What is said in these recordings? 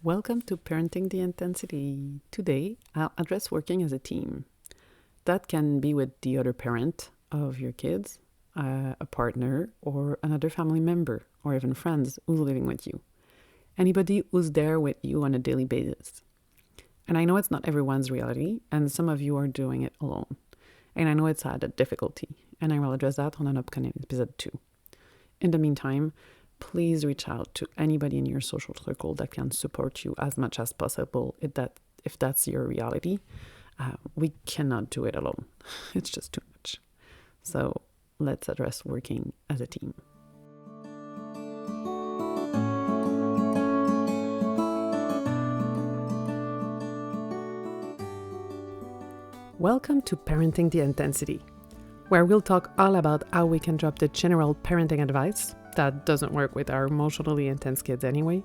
Welcome to Parenting the Intensity. Today, I'll address working as a team. That can be with the other parent of your kids, a partner, or another family member, or even friends who's living with you. Anybody who's there with you on a daily basis. And I know it's not everyone's reality, and some of you are doing it alone. And I know it's had a difficulty, and I will address that on an upcoming episode too. In the meantime, please reach out to anybody in your social circle that can support you as much as possible if that's your reality. We cannot do it alone. It's just too much. So let's address working as a team. Welcome to Parenting the Intensity, where we'll talk all about how we can drop the general parenting advice that doesn't work with our emotionally intense kids anyway,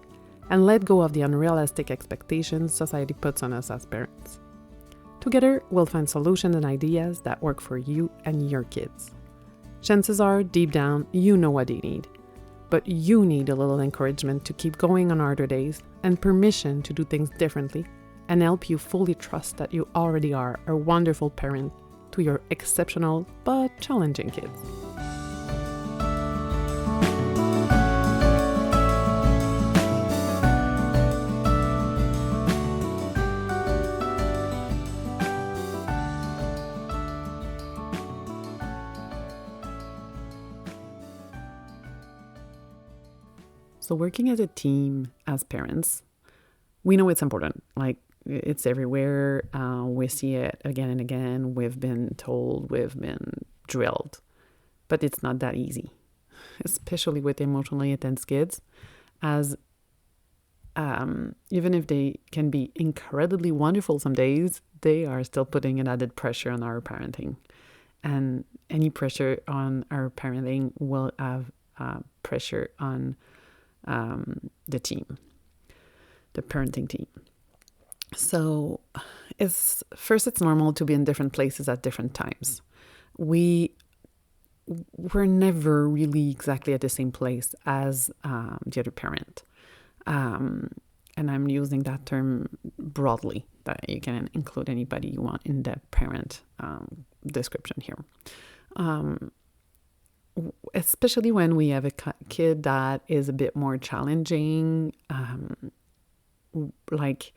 and let go of the unrealistic expectations society puts on us as parents. Together, we'll find solutions and ideas that work for you and your kids. Chances are, deep down, you know what they need, but you need a little encouragement to keep going on harder days and permission to do things differently and help you fully trust that you already are a wonderful parent to your exceptional but challenging kids. So working as a team as parents, we know it's important. Like, it's everywhere. We see it again and again. We've been told, we've been drilled. But it's not that easy, especially with emotionally intense kids, as even if they can be incredibly wonderful some days, they are still putting an added pressure on our parenting. And any pressure on our parenting will have pressure on the team, the parenting team. So it's normal to be in different places at different times. We're never really exactly at the same place as the other parent. And I'm using that term broadly, that you can include anybody you want in the parent description here. Especially when we have a kid that is a bit more challenging, like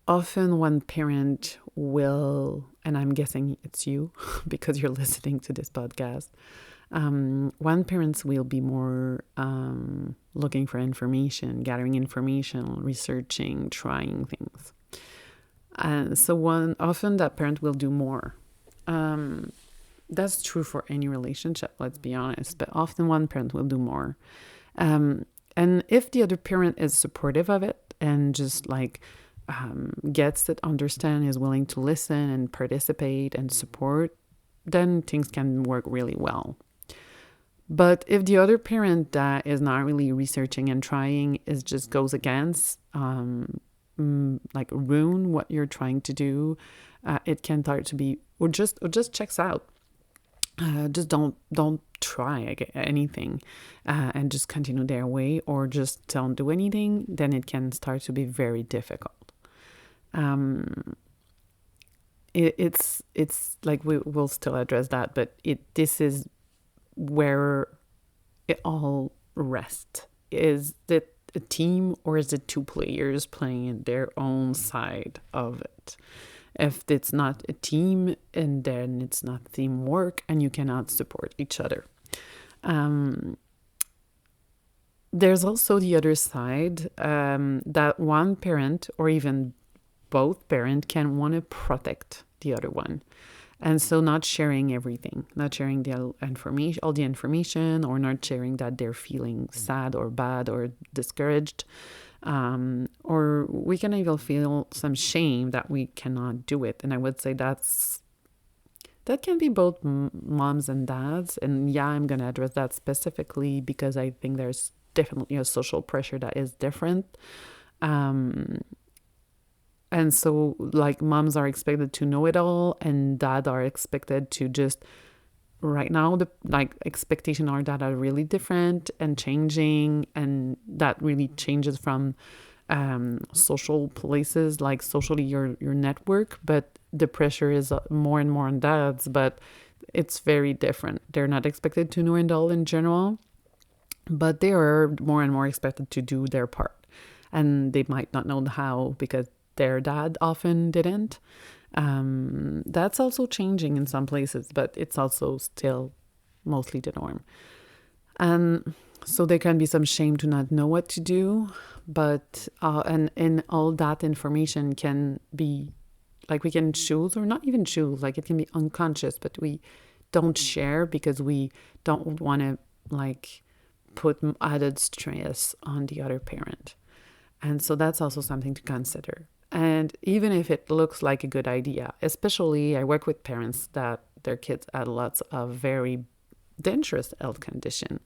often one parent will, and I'm guessing it's you because you're listening to this podcast, one parent will be more looking for information, gathering information, researching, trying things. And so often that parent will do more. That's true for any relationship, let's be honest, but often one parent will do more. And if the other parent is supportive of it and just gets it, understand, is willing to listen and participate and support, then things can work really well. But if the other parent that is not really researching and trying just goes against, ruin what you're trying to do, it can start to be, or just checks out. Just don't try anything and just continue their way, or just don't do anything, then it can start to be very difficult. It's like we'll still address that, but this is where it all rests. Is it a team, or is it two players playing their own side of it? If it's not a team, and then it's not teamwork, and you cannot support each other. There's also the other side, that one parent or even both parents can want to protect the other one. And so not sharing everything, not sharing all the information, or not sharing that they're feeling sad or bad or discouraged. Or we can even feel some shame that we cannot do it. And I would say that can be both moms and dads. And yeah, I'm going to address that specifically because I think there's definitely a social pressure that is different. And so moms are expected to know it all, and dads are expected to just, right now, the expectations are that are really different and changing, and that really changes from social places, like socially your network, but the pressure is more and more on dads, but it's very different. They're not expected to know it all in general, but they are more and more expected to do their part. And they might not know how because their dad often didn't. That's also changing in some places, but it's also still mostly the norm. And so there can be some shame to not know what to do, but and all that information can be like we can choose or not even choose, like it can be unconscious, but we don't share because we don't want to like put added stress on the other parent. And so that's also something to consider. And even if it looks like a good idea, especially I work with parents that their kids had lots of very dangerous health condition.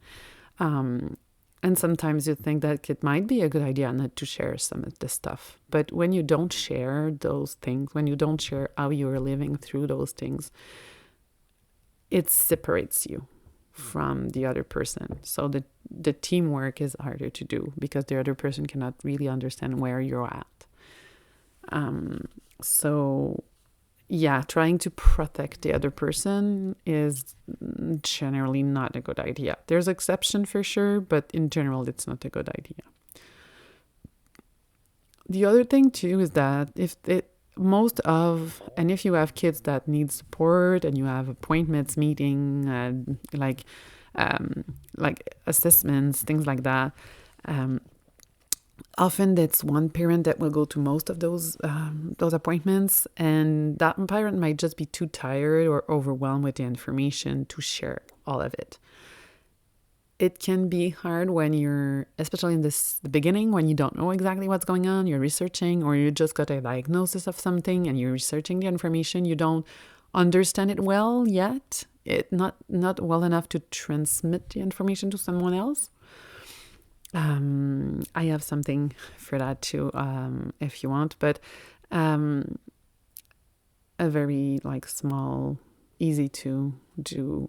And sometimes you think that it might be a good idea not to share some of this stuff. But when you don't share those things, when you don't share how you're living through those things, it separates you from the other person. So the teamwork is harder to do because the other person cannot really understand where you're at. So yeah, trying to protect the other person is generally not a good idea. There's exception for sure, but in general, it's not a good idea. The other thing too is that if you have kids that need support and you have appointments, meeting, like assessments, things like that, often it's one parent that will go to most of those appointments, and that parent might just be too tired or overwhelmed with the information to share all of it. It can be hard when you're, especially in the beginning, when you don't know exactly what's going on, you're researching, or you just got a diagnosis of something and you're researching the information, you don't understand it well yet, not well enough to transmit the information to someone else. I have something for that too, if you want, but a very like small, easy to do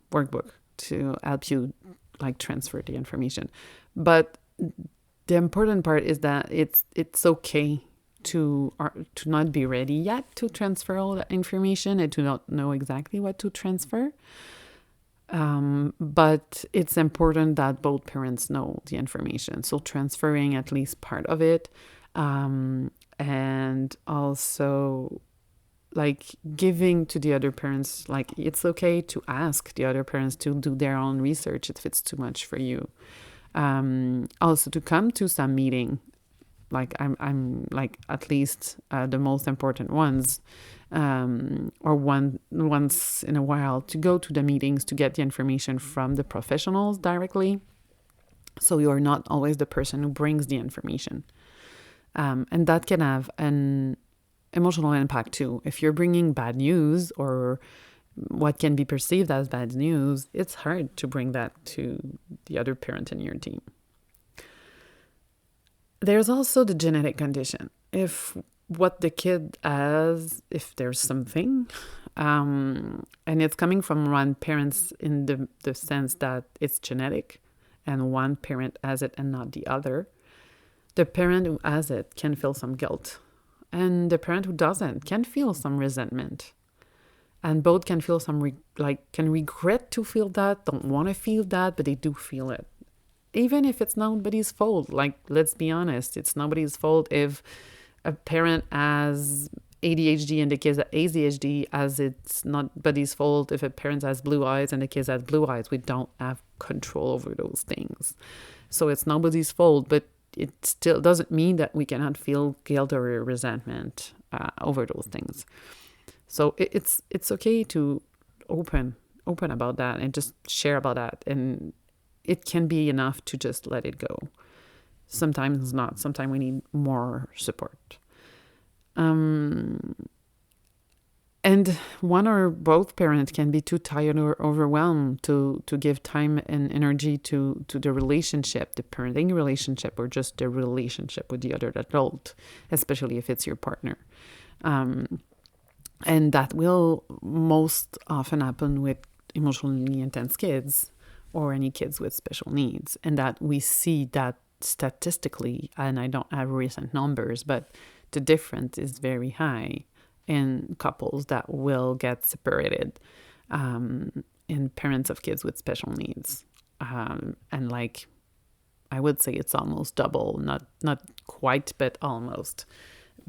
workbook to help you like transfer the information. But the important part is that it's okay to not be ready yet to transfer all that information and to not know exactly what to transfer. But it's important that both parents know the information. So transferring at least part of it, and also like giving to the other parents, like it's okay to ask the other parents to do their own research if it's too much for you. Also to come to some meeting, like I'm like at least the most important ones, or once in a while to go to the meetings to get the information from the professionals directly. So you're not always the person who brings the information. And that can have an emotional impact too. If you're bringing bad news or what can be perceived as bad news, it's hard to bring that to the other parent in your team. There's also the genetic condition. If what the kid has, if there's something, and it's coming from one parent in the sense that it's genetic and one parent has it and not the other, the parent who has it can feel some guilt. And the parent who doesn't can feel some resentment. And both can feel can regret to feel that, don't want to feel that, but they do feel it. Even if it's nobody's fault, like, let's be honest, it's nobody's fault if a parent has ADHD and the kid has ADHD, as it's nobody's fault if a parent has blue eyes and the kid has blue eyes. We don't have control over those things. So it's nobody's fault, but it still doesn't mean that we cannot feel guilt or resentment over those things. So it's okay to open about that and just share about that. And it can be enough to just let it go. Sometimes not. Sometimes we need more support. And one or both parents can be too tired or overwhelmed to give time and energy to the relationship, the parenting relationship, or just the relationship with the other adult, especially if it's your partner. And that will most often happen with emotionally intense kids or any kids with special needs. And that we see that statistically, and I don't have recent numbers, but the difference is very high in couples that will get separated, in parents of kids with special needs. And like, I would say it's almost double, not quite, but almost,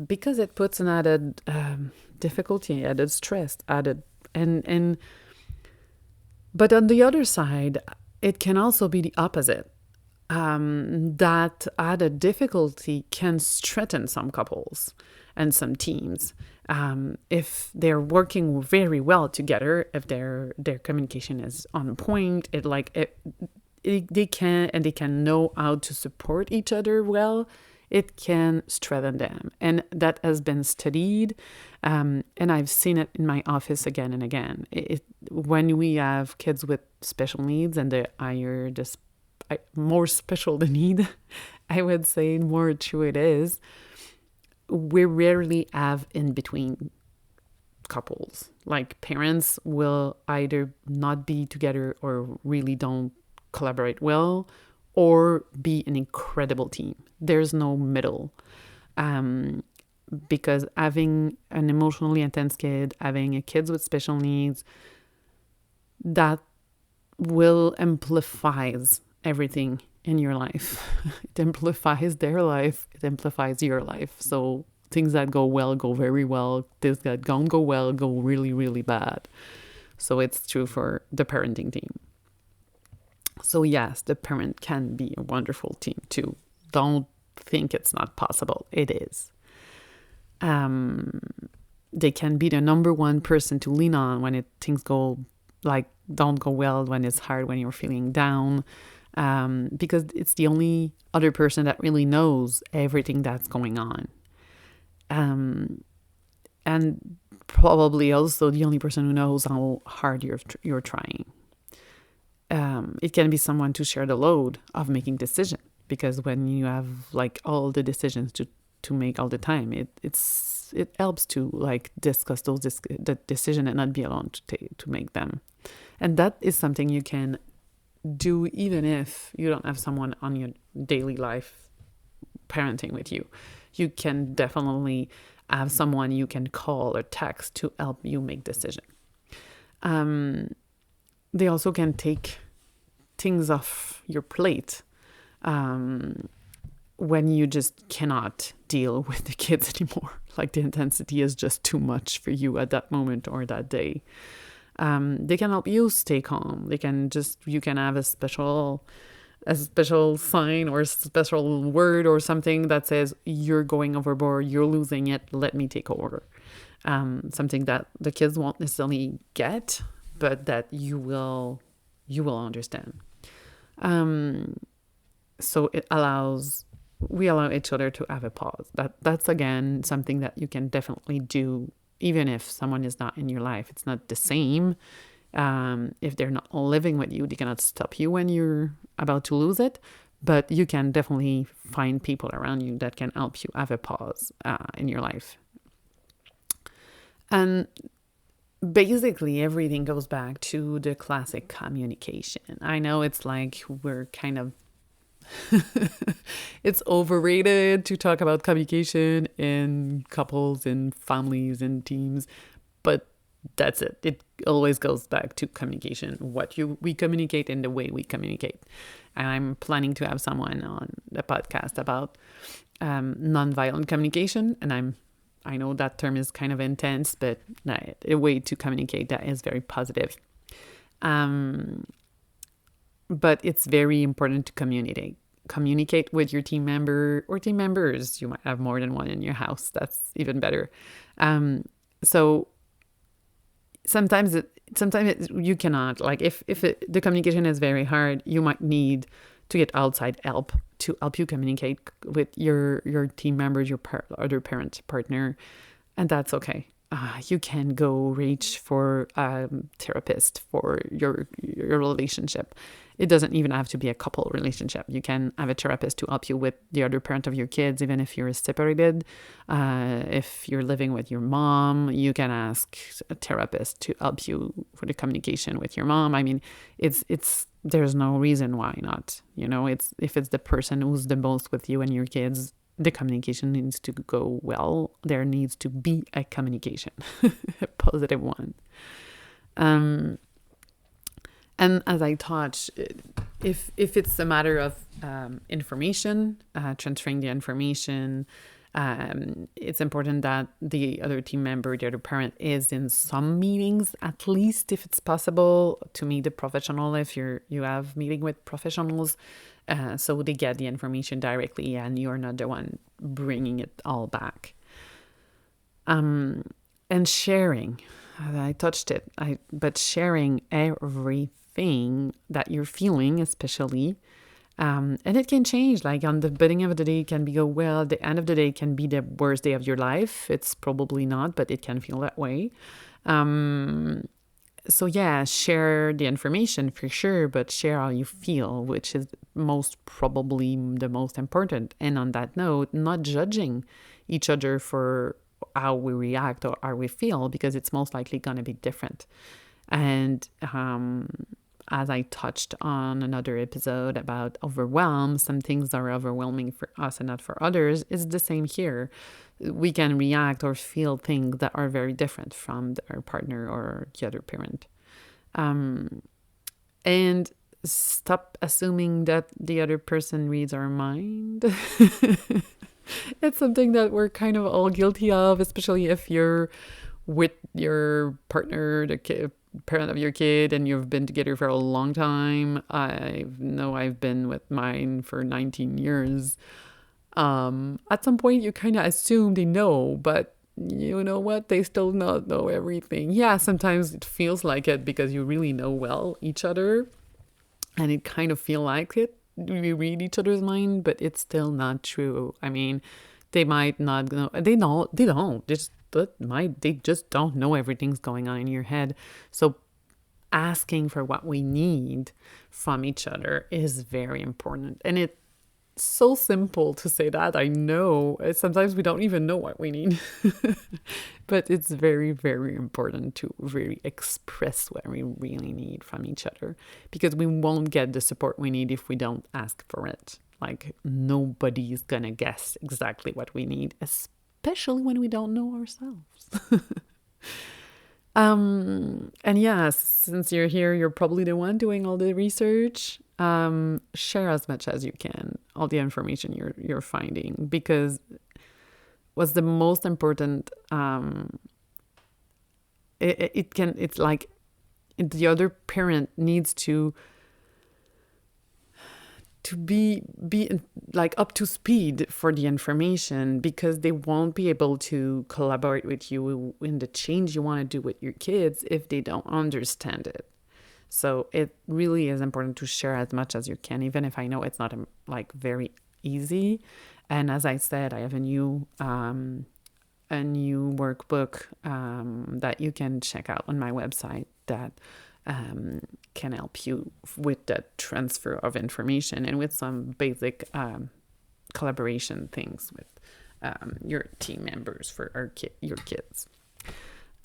because it puts an added difficulty, added stress, and but on the other side, it can also be the opposite. That added difficulty can strengthen some couples and some teams, if they're working very well together, if their communication is on point. They can know how to support each other well. It can strengthen them, and that has been studied, and I've seen it in my office again and again. When we have kids with special needs, and they're higher, more special the need, I would say, more true it is, we rarely have in between couples. Like, parents will either not be together or really don't collaborate well, or be an incredible team. There's no middle. Because having an emotionally intense kid, having a kid with special needs, that will amplifies everything in your life. It amplifies their life. It amplifies your life. So things that go well go very well. Things that don't go well go really, really bad. So it's true for the parenting team. So yes, the parent can be a wonderful team too. Don't think it's not possible. It is. They can be the number one person to lean on when things don't go well, when it's hard, when you're feeling down, because it's the only other person that really knows everything that's going on. And probably also the only person who knows how hard you're trying. It can be someone to share the load of making decisions, because when you have like all the decisions to make all the time, it helps to like discuss the decision and not be alone to make them. And that is something you can do even if you don't have someone on your daily life parenting with you. You can definitely have someone you can call or text to help you make decisions. They also can take things off your plate when you just cannot deal with the kids anymore. Like, the intensity is just too much for you at that moment or that day. They can help you stay calm. You can have a special sign or a special word or something that says, you're going overboard, you're losing it, let me take over. Something that the kids won't necessarily get, but that you will understand. So we allow each other to have a pause. That's again something that you can definitely do, even if someone is not in your life. It's not the same. If they're not living with you, they cannot stop you when you're about to lose it. But you can definitely find people around you that can help you have a pause in your life. And basically, everything goes back to the classic communication. I know it's like we're kind of it's overrated to talk about communication in couples and families and teams, but that's it. It always goes back to communication, we communicate and the way we communicate. And I'm planning to have someone on the podcast about nonviolent communication, and I know that term is kind of intense, but a way to communicate that is very positive. But it's very important to communicate with your team member or team members. You might have more than one in your house. That's even better. So sometimes you cannot, like, if the communication is very hard, you might need to get outside help to help you communicate with your team members, your other parent, partner, and that's okay. You can go reach for a therapist for your relationship. It doesn't even have to be a couple relationship. You can have a therapist to help you with the other parent of your kids, even if you're separated. If you're living with your mom, you can ask a therapist to help you for the communication with your mom. I mean, it's there's no reason why not. If it's the person who's the most with you and your kids, the communication needs to go well. There needs to be a communication, a positive one. And as I touched, if it's a matter of information, transferring the information, it's important that the other team member, the other parent, is in some meetings, at least if it's possible, to meet the professional if you have meeting with professionals, so they get the information directly and you're not the one bringing it all back. And sharing, I touched it, but sharing everything that you're feeling, especially. And it can change, like on the beginning of the day it can be well, the end of the day can be the worst day of your life. It's probably not, but it can feel that way. So yeah, share the information for sure, but share how you feel, which is most probably the most important. And on that note, not judging each other for how we react or how we feel, because it's most likely going to be different. And as I touched on another episode about overwhelm, some things are overwhelming for us and not for others. It's the same here. We can react or feel things that are very different from our partner or the other parent. And stop assuming that the other person reads our mind. It's something that we're kind of all guilty of, especially if you're with your partner, the parent of your kid, and you've been together for a long time. I know I've been with mine for 19 years. At some point you kind of assume they know, but you know what? They still not know everything. Yeah, sometimes it feels like it because you really know well each other and it kind of feel like it. We read each other's mind, but it's still not true. I mean, they might not know. They don't. They just don't know everything's going on in your head. So asking for what we need from each other is very important. And it's so simple to say that. I know sometimes we don't even know what we need, but it's very, very important to really express what we really need from each other, because we won't get the support we need if we don't ask for it. Like, nobody's gonna guess exactly what we need, especially when we don't know ourselves. And yeah, since you're here, you're probably the one doing all the research. Share as much as you can, all the information you're finding, because what's the most important, it's like the other parent needs to be like up to speed for the information, because they won't be able to collaborate with you in the change you want to do with your kids if they don't understand it. So it really is important to share as much as you can, even if I know it's not like very easy. And as I said, I have a new workbook that you can check out on my website that can help you with that transfer of information and with some basic collaboration things with your team members for your kids.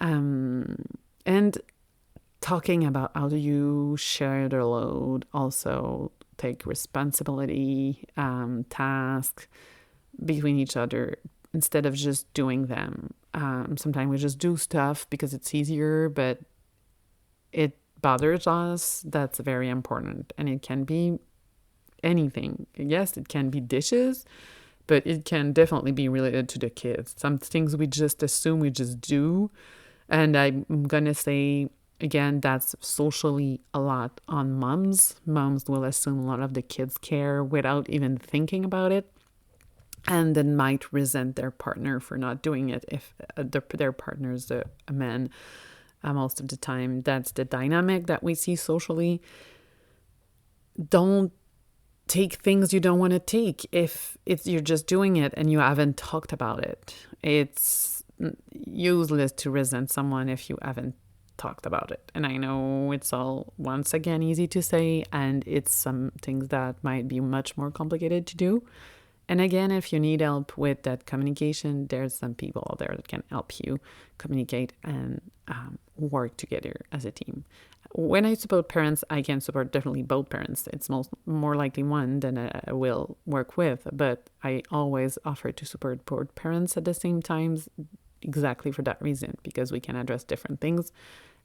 And talking about how do you share the load, also take responsibility, tasks between each other instead of just doing them. Sometimes we just do stuff because it's easier, but it bothers us. That's very important. And it can be anything. Yes, it can be dishes, but it can definitely be related to the kids. Some things we just assume we just do. And I'm going to say, again, that's socially a lot on moms. Moms will assume a lot of the kids' care without even thinking about it, and then might resent their partner for not doing it if their partner's a man. Most of the time, that's the dynamic that we see socially. Don't take things you don't want to take if you're just doing it and you haven't talked about it. It's useless to resent someone if you haven't talked about it. And I know it's all, once again, easy to say, and it's some things that might be much more complicated to do. And again, if you need help with that communication, there's some people out there that can help you communicate and work together as a team. when I support parents, I can support definitely both parents. It's more likely one than I will work with, but I always offer to support both parents at the same time, exactly for that reason, because we can address different things.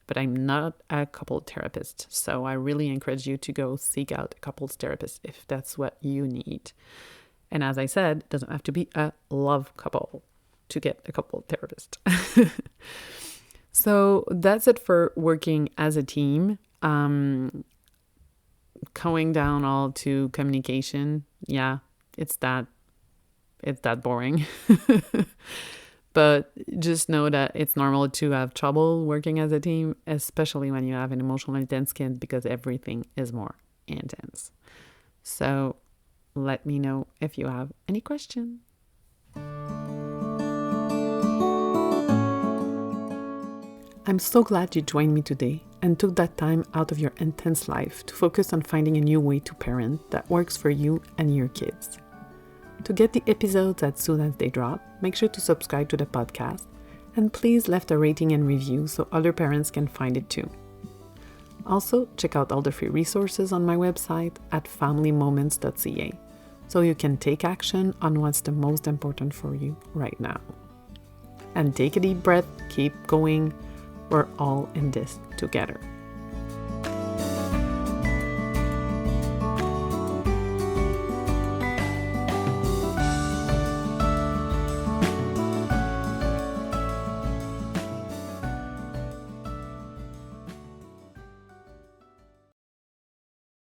But I'm not a couple therapist, so I really encourage you to go seek out a couples therapist if that's what you need. And as I said, it doesn't have to be a love couple to get a couple therapist. So that's it for working as a team. Going down all to communication. Yeah, it's that boring. But just know that it's normal to have trouble working as a team, especially when you have an emotionally intense kid, because everything is more intense. So let me know if you have any questions. I'm so glad you joined me today and took that time out of your intense life to focus on finding a new way to parent that works for you and your kids. To get the episodes as soon as they drop, make sure to subscribe to the podcast and please leave a rating and review so other parents can find it too. Also, check out all the free resources on my website at familymoments.ca so you can take action on what's the most important for you right now. And take a deep breath, keep going. We're all in this together.